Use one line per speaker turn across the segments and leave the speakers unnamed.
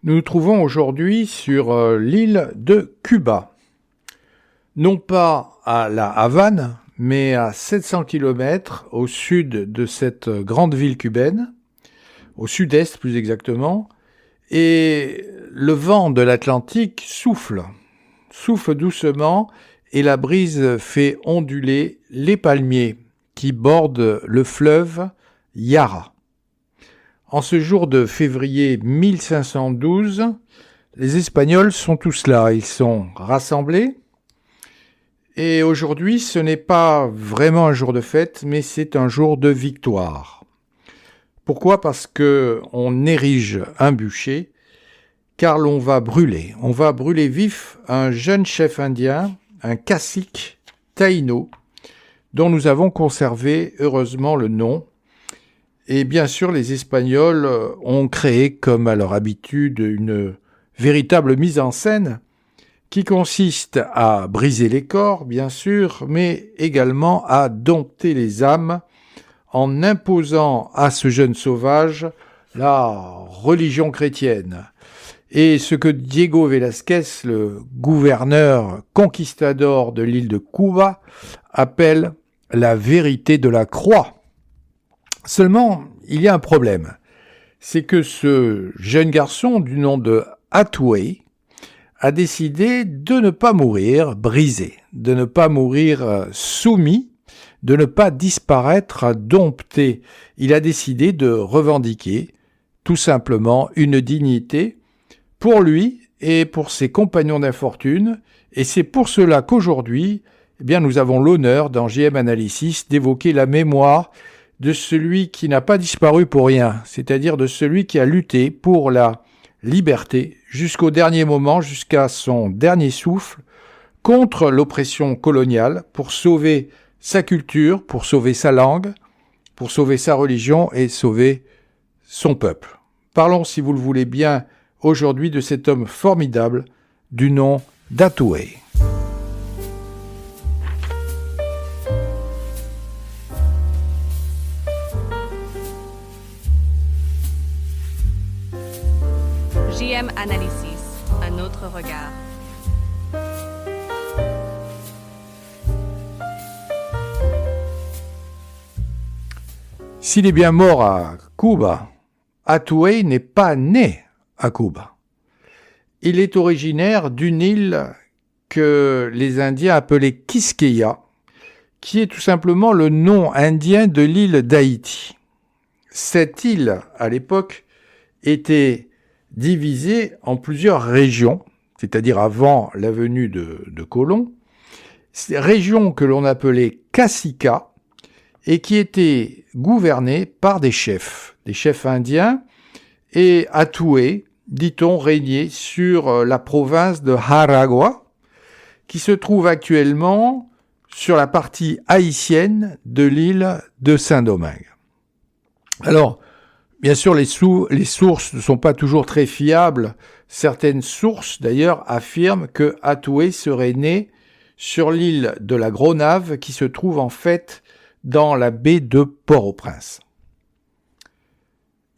Nous nous trouvons aujourd'hui sur l'île de Cuba. Non pas à La Havane, mais à 700 km au sud de cette grande ville cubaine, au sud-est plus exactement, et le vent de l'Atlantique souffle doucement et la brise fait onduler les palmiers qui bordent le fleuve Yara. En ce jour de février 1512, les Espagnols sont tous là, ils sont rassemblés. Et aujourd'hui, ce n'est pas vraiment un jour de fête, mais c'est un jour de victoire. Pourquoi ? Parce que on érige un bûcher, car on va brûler vif un jeune chef indien, un cacique taïno, dont nous avons conservé heureusement le nom. Et bien sûr, les Espagnols ont créé, comme à leur habitude, une véritable mise en scène qui consiste à briser les corps, bien sûr, mais également à dompter les âmes en imposant à ce jeune sauvage la religion chrétienne. Et ce que Diego Velázquez, le gouverneur conquistador de l'île de Cuba, appelle la vérité de la croix. Seulement, il y a un problème. C'est que ce jeune garçon du nom de Atuey a décidé de ne pas mourir brisé, de ne pas mourir soumis, de ne pas disparaître dompté. Il a décidé de revendiquer tout simplement une dignité pour lui et pour ses compagnons d'infortune. Et c'est pour cela qu'aujourd'hui, nous avons l'honneur dans JM Analysis d'évoquer la mémoire de celui qui n'a pas disparu pour rien, c'est-à-dire de celui qui a lutté pour la liberté jusqu'au dernier moment, jusqu'à son dernier souffle, contre l'oppression coloniale, pour sauver sa culture, pour sauver sa langue, pour sauver sa religion et sauver son peuple. Parlons, si vous le voulez bien, aujourd'hui de cet homme formidable du nom d'Atuey.
JM Analysis, un autre regard.
S'il est bien mort à Cuba, Atuey n'est pas né à Cuba. Il est originaire d'une île que les Indiens appelaient Quisqueya, qui est tout simplement le nom indien de l'île d'Haïti. Cette île, à l'époque, était divisée en plusieurs régions, c'est-à-dire avant la venue de colons, régions que l'on appelait caciquas et qui étaient gouvernées par des chefs indiens, et Atuey, dit-on, régnait sur la province de Aragua, qui se trouve actuellement sur la partie haïtienne de l'île de Saint-Domingue. Alors, bien sûr, les sources ne sont pas toujours très fiables. Certaines sources, d'ailleurs, affirment que Atuey serait né sur l'île de la Grenave, qui se trouve en fait dans la baie de Port-au-Prince.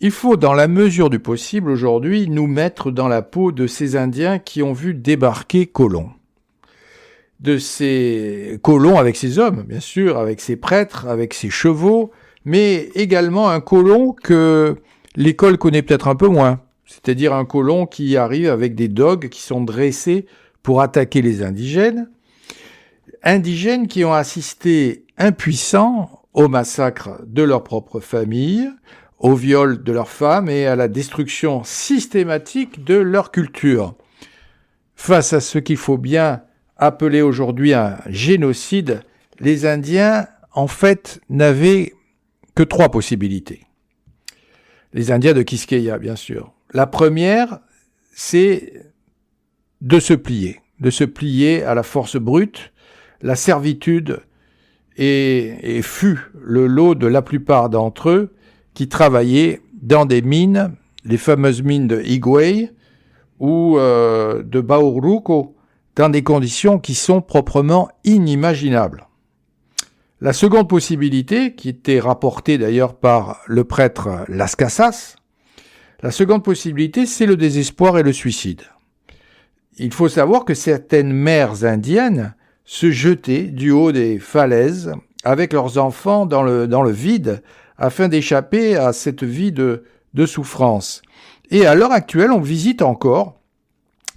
Il faut, dans la mesure du possible aujourd'hui, nous mettre dans la peau de ces Indiens qui ont vu débarquer Colomb. De ces colons avec ses hommes, bien sûr, avec ses prêtres, avec ses chevaux, mais également un colon que l'école connaît peut-être un peu moins, c'est-à-dire un colon qui arrive avec des dogues qui sont dressés pour attaquer les indigènes qui ont assisté impuissants au massacre de leur propre famille, au viol de leurs femmes et à la destruction systématique de leur culture. Face à ce qu'il faut bien appeler aujourd'hui un génocide, les Indiens, en fait, n'avaient que 3 possibilités. Les Indiens de Quisqueya, bien sûr. La première, c'est de se plier à la force brute, la servitude, et fut le lot de la plupart d'entre eux qui travaillaient dans des mines, les fameuses mines de Higüey ou de Bauruco, dans des conditions qui sont proprement inimaginables. La seconde possibilité, qui était rapportée d'ailleurs par le prêtre Las Casas, La seconde possibilité, c'est le désespoir et le suicide. Il faut savoir que certaines mères indiennes se jetaient du haut des falaises avec leurs enfants dans le vide afin d'échapper à cette vie de souffrance. Et à l'heure actuelle, on visite encore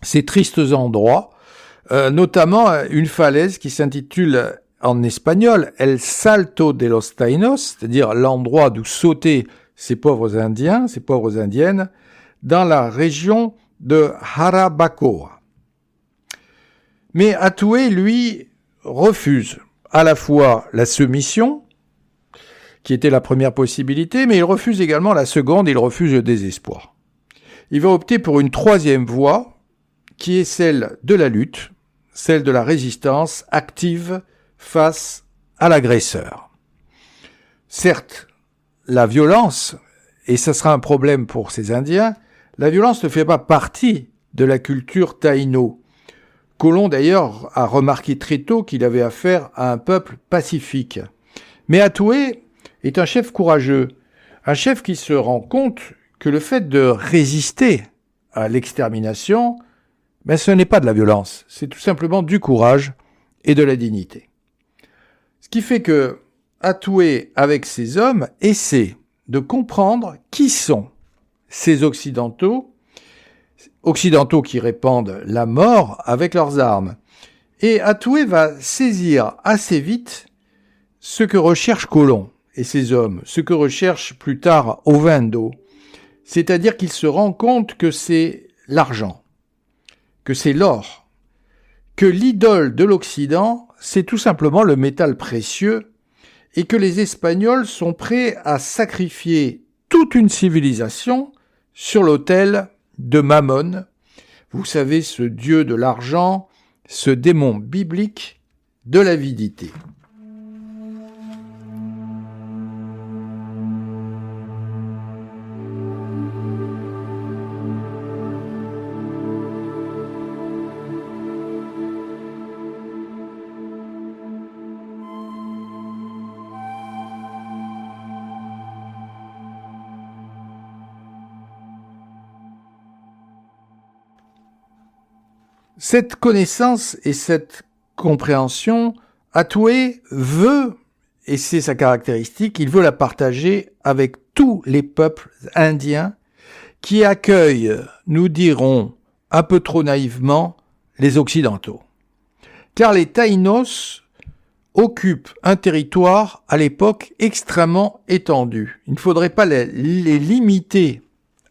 ces tristes endroits, notamment une falaise qui s'intitule en espagnol El Salto de los Taínos, c'est-à-dire l'endroit d'où sautaient ces pauvres Indiens, ces pauvres Indiennes, dans la région de Jarabacoa. Mais Hattuey, lui, refuse à la fois la soumission, qui était la première possibilité, mais il refuse également la seconde, il refuse le désespoir. Il va opter pour une troisième voie, qui est celle de la lutte, celle de la résistance active face à l'agresseur. Certes, la violence, et ce sera un problème pour ces Indiens, la violence ne fait pas partie de la culture taïno. Colomb, d'ailleurs, a remarqué très tôt qu'il avait affaire à un peuple pacifique. Mais Hattuey est un chef courageux, un chef qui se rend compte que le fait de résister à l'extermination, ce n'est pas de la violence, c'est tout simplement du courage et de la dignité. Ce qui fait que Hattuey, avec ses hommes, essaie de comprendre qui sont ces occidentaux qui répandent la mort avec leurs armes. Et Hattuey va saisir assez vite ce que recherche Colomb et ses hommes, ce que recherche plus tard Ovando, c'est-à-dire qu'il se rend compte que c'est l'argent, que c'est l'or, que l'idole de l'Occident, c'est tout simplement le métal précieux, et que les Espagnols sont prêts à sacrifier toute une civilisation sur l'autel de Mammon, vous savez, ce dieu de l'argent, ce démon biblique de l'avidité. Cette connaissance et cette compréhension, Hattuey veut, et c'est sa caractéristique, il veut la partager avec tous les peuples indiens qui accueillent, nous dirons un peu trop naïvement, les Occidentaux. Car les Taïnos occupent un territoire à l'époque extrêmement étendu. Il ne faudrait pas les limiter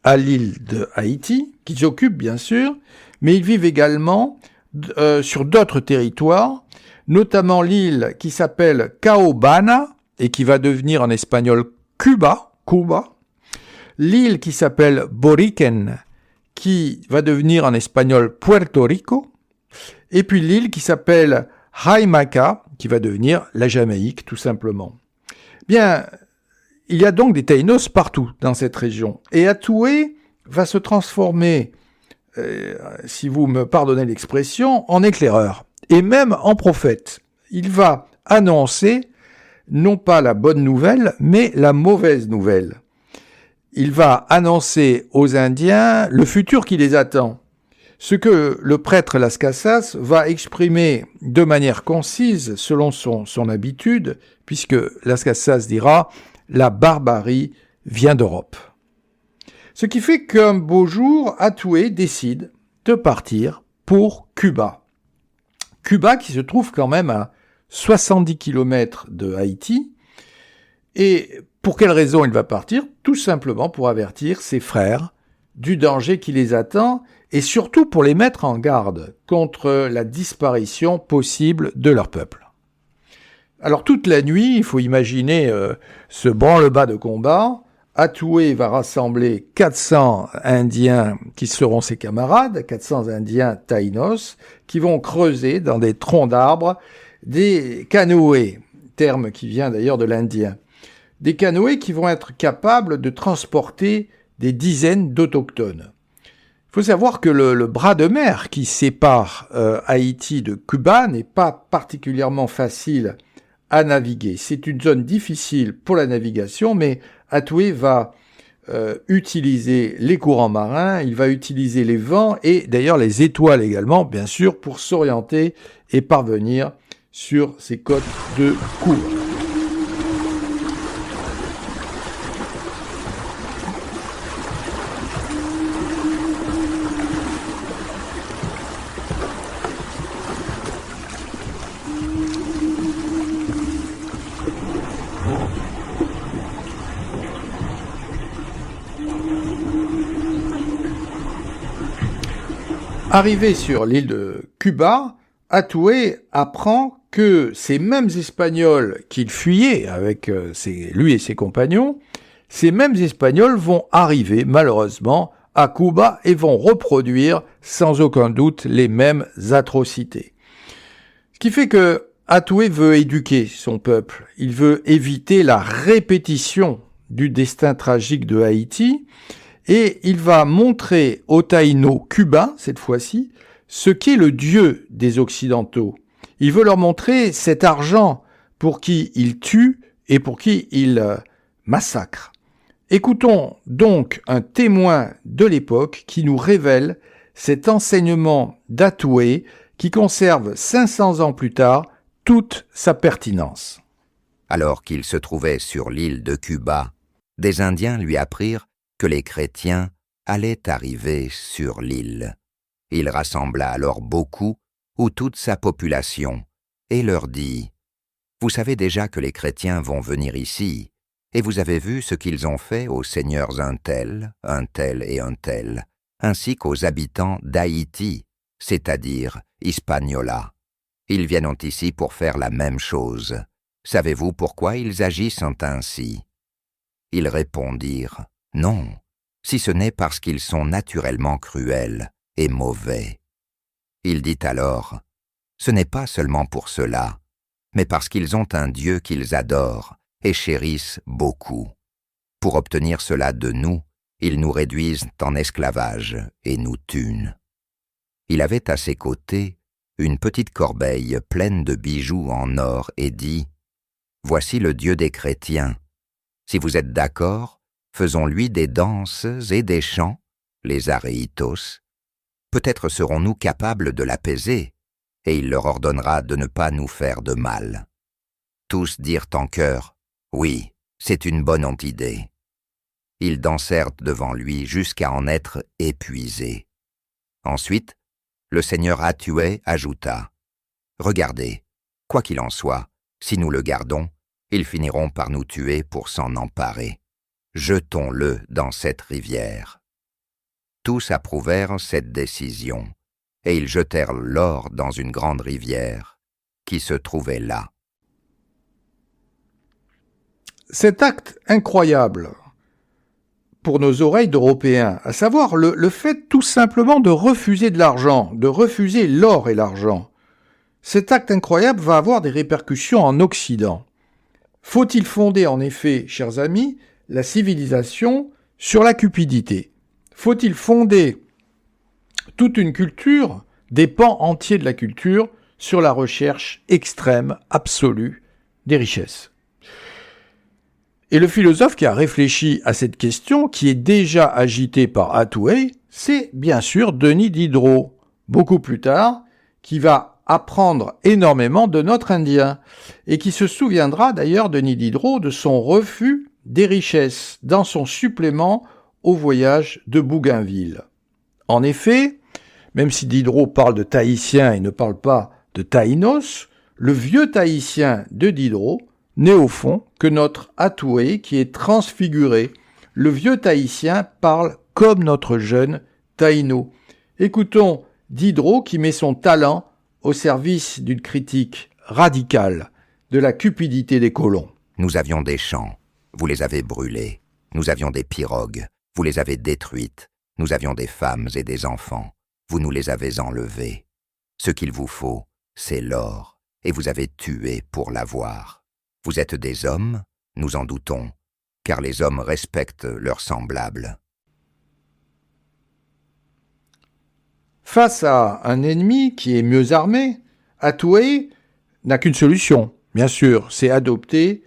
à l'île de Haïti, qu'ils occupent bien sûr, mais ils vivent également sur d'autres territoires, notamment l'île qui s'appelle Caobana et qui va devenir en espagnol Cuba, l'île qui s'appelle Boriken, qui va devenir en espagnol Puerto Rico, et puis l'île qui s'appelle Jamaica, qui va devenir la Jamaïque tout simplement. Bien, il y a donc des Taïnos partout dans cette région, et Hattuey va se transformer, si vous me pardonnez l'expression, en éclaireur, et même en prophète. Il va annoncer non pas la bonne nouvelle, mais la mauvaise nouvelle. Il va annoncer aux Indiens le futur qui les attend. Ce que le prêtre Las Casas va exprimer de manière concise selon son habitude, puisque Las Casas dira « la barbarie vient d'Europe ». Ce qui fait qu'un beau jour, Hattuey décide de partir pour Cuba. Cuba qui se trouve quand même à 70 km de Haïti. Et pour quelle raison il va partir ? Tout simplement pour avertir ses frères du danger qui les attend et surtout pour les mettre en garde contre la disparition possible de leur peuple. Alors toute la nuit, il faut imaginer ce branle-bas de combat. Hattuey va rassembler 400 Indiens qui seront ses camarades, 400 Indiens taïnos, qui vont creuser dans des troncs d'arbres des canoës, terme qui vient d'ailleurs de l'indien. Des canoës qui vont être capables de transporter des dizaines d'autochtones. Il faut savoir que le bras de mer qui sépare Haïti de Cuba n'est pas particulièrement facile à naviguer. C'est une zone difficile pour la navigation, mais Hattuey va utiliser les courants marins, il va utiliser les vents et d'ailleurs les étoiles également, bien sûr, pour s'orienter et parvenir sur ces côtes de Cuba. Arrivé sur l'île de Cuba, Atoué apprend que ces mêmes Espagnols qu'il fuyait avec lui et ses compagnons, ces mêmes Espagnols vont arriver malheureusement à Cuba et vont reproduire sans aucun doute les mêmes atrocités. Ce qui fait que Atoué veut éduquer son peuple, il veut éviter la répétition du destin tragique de Haïti, et il va montrer aux taïnos cubains, cette fois-ci, ce qu'est le Dieu des Occidentaux. Il veut leur montrer cet argent pour qui il tue et pour qui il massacre. Écoutons donc un témoin de l'époque qui nous révèle cet enseignement d'Atoué qui conserve 500 ans plus tard toute sa pertinence.
Alors qu'il se trouvait sur l'île de Cuba, des Indiens lui apprirent que les chrétiens allaient arriver sur l'île. Il rassembla alors beaucoup, ou toute sa population, et leur dit « Vous savez déjà que les chrétiens vont venir ici, et vous avez vu ce qu'ils ont fait aux seigneurs un tel et un tel, ainsi qu'aux habitants d'Haïti, c'est-à-dire Hispaniola. Ils viennent ici pour faire la même chose. Savez-vous pourquoi ils agissent ainsi ?» Ils répondirent « Non, si ce n'est parce qu'ils sont naturellement cruels et mauvais. » Il dit alors « Ce n'est pas seulement pour cela, mais parce qu'ils ont un Dieu qu'ils adorent et chérissent beaucoup. Pour obtenir cela de nous, ils nous réduisent en esclavage et nous tuent. » Il avait à ses côtés une petite corbeille pleine de bijoux en or et dit « Voici le Dieu des chrétiens. Si vous êtes d'accord, faisons-lui des danses et des chants, les aréitos. Peut-être serons-nous capables de l'apaiser, et il leur ordonnera de ne pas nous faire de mal. » Tous dirent en chœur « Oui, c'est une bonne idée. » Ils dansèrent devant lui jusqu'à en être épuisés. Ensuite, le seigneur Atoué ajouta « Regardez, quoi qu'il en soit, si nous le gardons, ils finiront par nous tuer pour s'en emparer. Jetons-le dans cette rivière. » Tous approuvèrent cette décision, et ils jetèrent l'or dans une grande rivière qui se trouvait là.
Cet acte incroyable pour nos oreilles d'Européens, à savoir le fait tout simplement de refuser de l'argent, de refuser l'or et l'argent, cet acte incroyable va avoir des répercussions en Occident. Faut-il fonder en effet, chers amis, la civilisation sur la cupidité? Faut-il fonder toute une culture, des pans entiers de la culture, sur la recherche extrême, absolue des richesses? Et le philosophe qui a réfléchi à cette question, qui est déjà agitée par Atoué, c'est bien sûr Denis Diderot, beaucoup plus tard, qui va apprendre énormément de notre Indien, et qui se souviendra d'ailleurs, Denis Diderot, de son refus des richesses dans son supplément au voyage de Bougainville. En effet, même si Diderot parle de Tahitiens et ne parle pas de Taïnos, le vieux Tahitien de Diderot n'est au fond que notre Atoué qui est transfiguré. Le vieux Tahitien parle comme notre jeune Taïno. Écoutons Diderot qui met son talent au service d'une critique radicale de la cupidité des colons.
Nous avions des champs, vous les avez brûlés. Nous avions des pirogues, vous les avez détruites. Nous avions des femmes et des enfants, vous nous les avez enlevés. Ce qu'il vous faut, c'est l'or, et vous avez tué pour l'avoir. Vous êtes des hommes, nous en doutons, car les hommes respectent leurs semblables.
Face à un ennemi qui est mieux armé, Atoué n'a qu'une solution, bien sûr, c'est adopter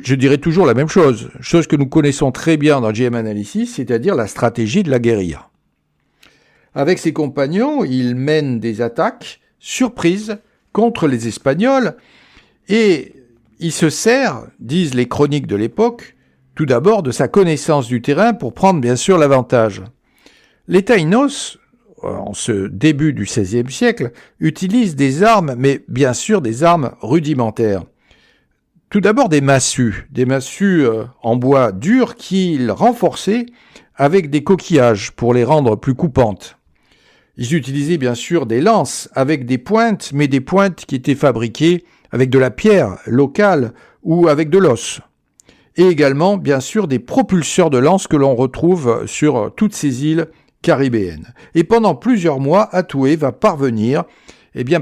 je dirais toujours la même chose que nous connaissons très bien dans GM Analysis, c'est-à-dire la stratégie de la guérilla. Avec ses compagnons, il mène des attaques surprises contre les Espagnols et il se sert, disent les chroniques de l'époque, tout d'abord de sa connaissance du terrain pour prendre bien sûr l'avantage. Les Taínos, en ce début du XVIe siècle, utilisent des armes, mais bien sûr des armes rudimentaires. Tout d'abord des massues en bois dur qu'ils renforçaient avec des coquillages pour les rendre plus coupantes. Ils utilisaient bien sûr des lances avec des pointes, mais des pointes qui étaient fabriquées avec de la pierre locale ou avec de l'os. Et également, bien sûr, des propulseurs de lances que l'on retrouve sur toutes ces îles caribéennes. Et pendant plusieurs mois, Hattuey va parvenir,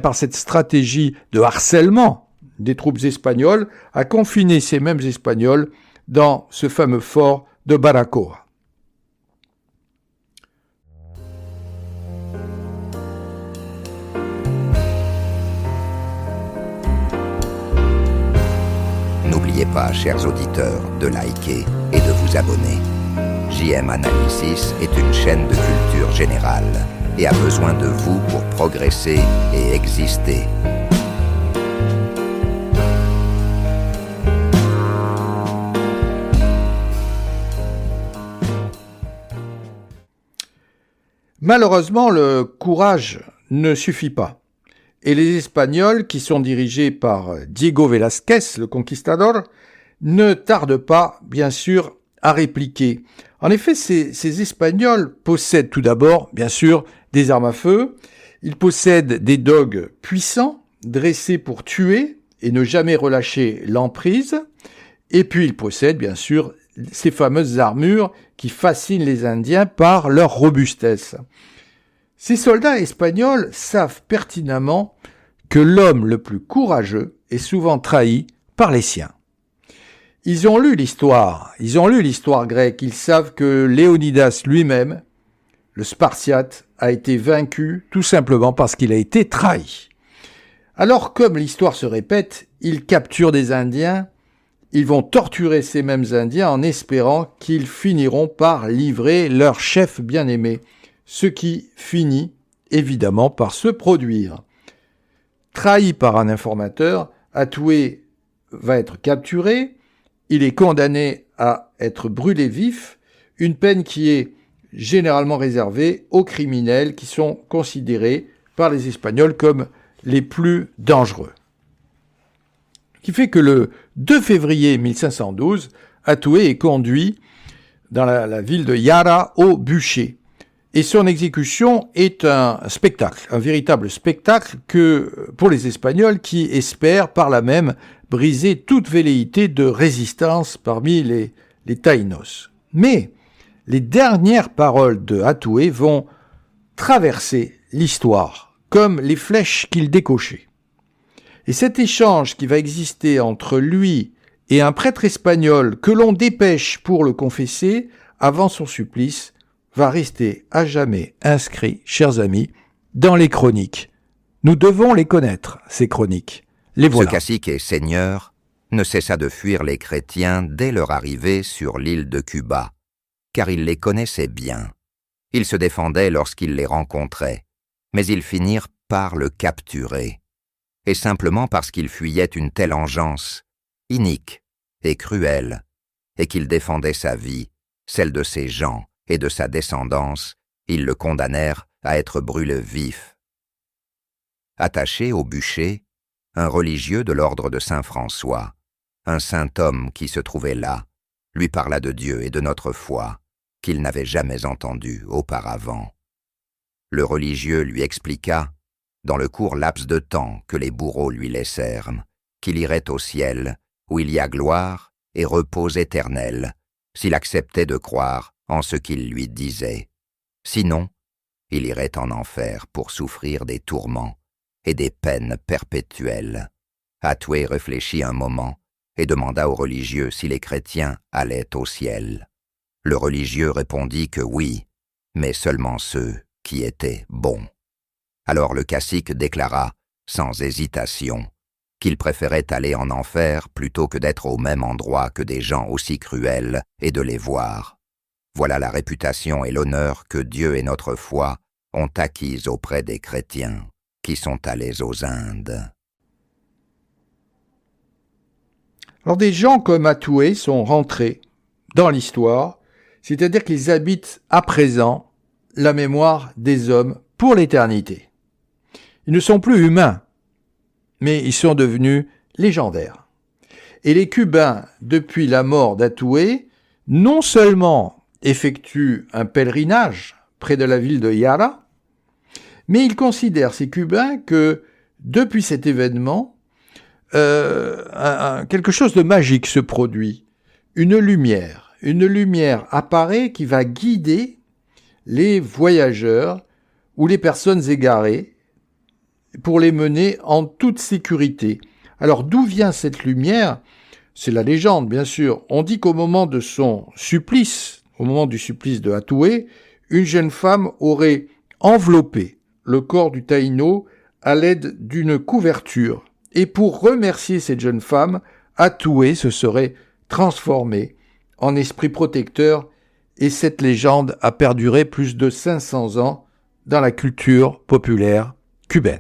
par cette stratégie de harcèlement des troupes espagnoles, à confiner ces mêmes Espagnols dans ce fameux fort de Baracoa.
N'oubliez pas, chers auditeurs, de liker et de vous abonner. JM Analysis est une chaîne de culture générale et a besoin de vous pour progresser et exister.
Malheureusement, le courage ne suffit pas. Et les Espagnols, qui sont dirigés par Diego Velázquez, le conquistador, ne tardent pas, bien sûr, à répliquer. En effet, ces Espagnols possèdent tout d'abord, bien sûr, des armes à feu. Ils possèdent des dogues puissants, dressés pour tuer et ne jamais relâcher l'emprise. Et puis, ils possèdent, bien sûr, ces fameuses armures qui fascinent les Indiens par leur robustesse. Ces soldats espagnols savent pertinemment que l'homme le plus courageux est souvent trahi par les siens. Ils ont lu l'histoire grecque, ils savent que Léonidas lui-même, le Spartiate, a été vaincu tout simplement parce qu'il a été trahi. Alors, comme l'histoire se répète, ils capturent des Indiens, ils vont torturer ces mêmes Indiens en espérant qu'ils finiront par livrer leur chef bien-aimé, ce qui finit évidemment par se produire. Trahi par un informateur, Hattuey va être capturé, il est condamné à être brûlé vif, une peine qui est généralement réservée aux criminels qui sont considérés par les Espagnols comme les plus dangereux. Ce qui fait que le 2 février 1512, Hattuey est conduit dans la ville de Yara au bûcher. Et son exécution est un spectacle, un véritable spectacle pour les Espagnols qui espèrent par là même briser toute velléité de résistance parmi les Taínos. Mais les dernières paroles de Hattuey vont traverser l'histoire comme les flèches qu'il décochait. Et cet échange qui va exister entre lui et un prêtre espagnol que l'on dépêche pour le confesser avant son supplice va rester à jamais inscrit, chers amis, dans les chroniques. Nous devons les connaître, ces chroniques. Les voilà.
Ce cacique et seigneur ne cessa de fuir les chrétiens dès leur arrivée sur l'île de Cuba, car il les connaissait bien. Ils se défendaient lorsqu'ils les rencontraient, mais ils finirent par le capturer. Et simplement parce qu'il fuyait une telle engeance, inique et cruelle, et qu'il défendait sa vie, celle de ses gens et de sa descendance, ils le condamnèrent à être brûlé vif. Attaché au bûcher, un religieux de l'ordre de Saint-François, un saint homme qui se trouvait là, lui parla de Dieu et de notre foi, qu'il n'avait jamais entendu auparavant. Le religieux lui expliqua, dans le court laps de temps que les bourreaux lui laissèrent, qu'il irait au ciel, où il y a gloire et repos éternel, s'il acceptait de croire en ce qu'il lui disait. Sinon, il irait en enfer pour souffrir des tourments et des peines perpétuelles. Hattuey réfléchit un moment et demanda au religieux si les chrétiens allaient au ciel. Le religieux répondit que oui, mais seulement ceux qui étaient bons. Alors le cacique déclara, sans hésitation, qu'il préférait aller en enfer plutôt que d'être au même endroit que des gens aussi cruels et de les voir. Voilà la réputation et l'honneur que Dieu et notre foi ont acquis auprès des chrétiens qui sont allés aux Indes.
Alors des gens comme Atoué sont rentrés dans l'histoire, c'est-à-dire qu'ils habitent à présent la mémoire des hommes pour l'éternité. Ils ne sont plus humains, mais ils sont devenus légendaires. Et les Cubains, depuis la mort d'Atoué, non seulement effectuent un pèlerinage près de la ville de Yara, mais ils considèrent, ces Cubains, que depuis cet événement, quelque chose de magique se produit. Une lumière apparaît qui va guider les voyageurs ou les personnes égarées pour les mener en toute sécurité. Alors d'où vient cette lumière ? C'est la légende, bien sûr. On dit qu'au moment de son supplice, au moment du supplice de Atoué, une jeune femme aurait enveloppé le corps du Taïno à l'aide d'une couverture. Et pour remercier cette jeune femme, Atoué se serait transformé en esprit protecteur, et cette légende a perduré plus de 500 ans dans la culture populaire cubaine.